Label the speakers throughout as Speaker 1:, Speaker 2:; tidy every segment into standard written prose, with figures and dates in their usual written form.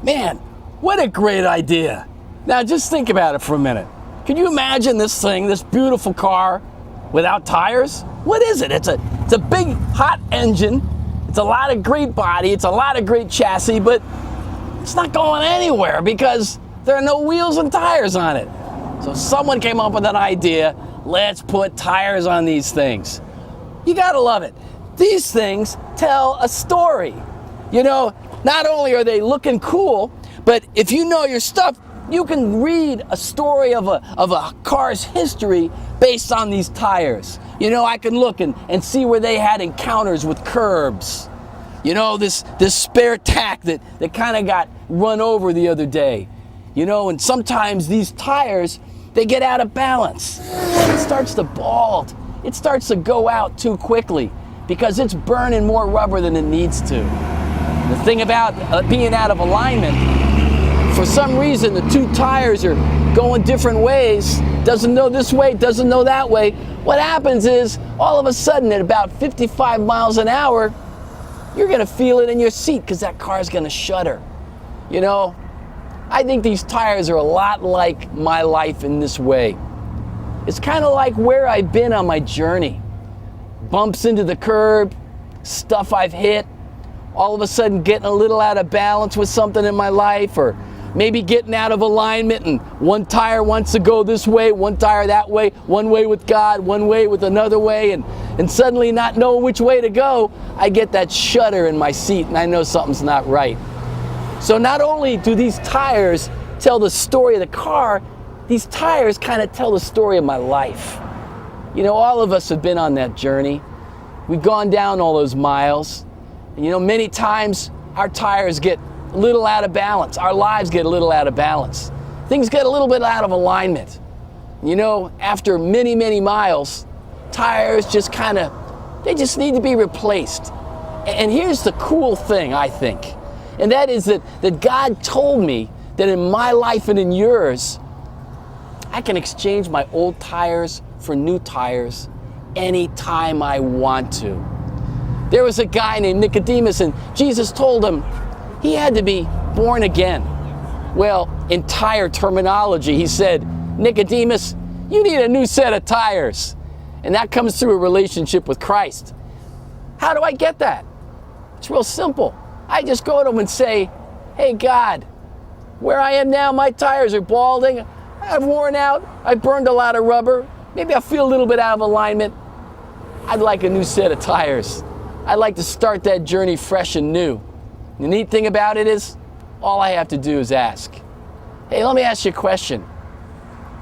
Speaker 1: Man, what a great idea. Now just think about it for a minute. Can you imagine this thing, this beautiful car, without tires? What is it? It's a big hot engine. It's a lot of great body. It's a lot of great chassis, but it's not going anywhere because there are no wheels and tires on it. So someone came up with an idea. Let's put tires on these things. You gotta love it. These things tell a story. You know, not only are they looking cool, but if you know your stuff, you can read a story of a car's history based on these tires. You know, I can look and see where they had encounters with curbs. You know, this spare tack that kind of got run over the other day. You know, and sometimes these tires, they get out of balance. It starts to bald. It starts to go out too quickly because it's burning more rubber than it needs to. The thing about being out of alignment, for some reason the two tires are going different ways, doesn't know this way, doesn't know that way. What happens is, all of a sudden at about 55 miles an hour, you're gonna feel it in your seat because that car's gonna shudder. You know, I think these tires are a lot like my life in this way. It's kind of like where I've been on my journey. Bumps into the curb, stuff I've hit, all of a sudden getting a little out of balance with something in my life, or maybe getting out of alignment and one tire wants to go this way, one tire that way, one way with God, one way with another way, and suddenly not knowing which way to go, I get that shudder in my seat and I know something's not right. So not only do these tires tell the story of the car, these tires kind of tell the story of my life. You know, all of us have been on that journey. We've gone down all those miles. And you know, many times our tires get a little out of balance. Our lives get a little out of balance. Things get a little bit out of alignment. You know, after many, many miles, tires just they just need to be replaced. And here's the cool thing, I think. And that is that God told me that in my life and in yours, I can exchange my old tires for new tires anytime I want to. There was a guy named Nicodemus, and Jesus told him he had to be born again. Well, in tire terminology, he said, Nicodemus, you need a new set of tires. And that comes through a relationship with Christ. How do I get that? It's real simple. I just go to him and say, hey God, where I am now, my tires are balding, I've worn out, I've burned a lot of rubber, maybe I feel a little bit out of alignment. I'd like a new set of tires. I'd like to start that journey fresh and new. The neat thing about it is, all I have to do is ask. Hey, let me ask you a question.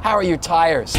Speaker 1: How are your tires?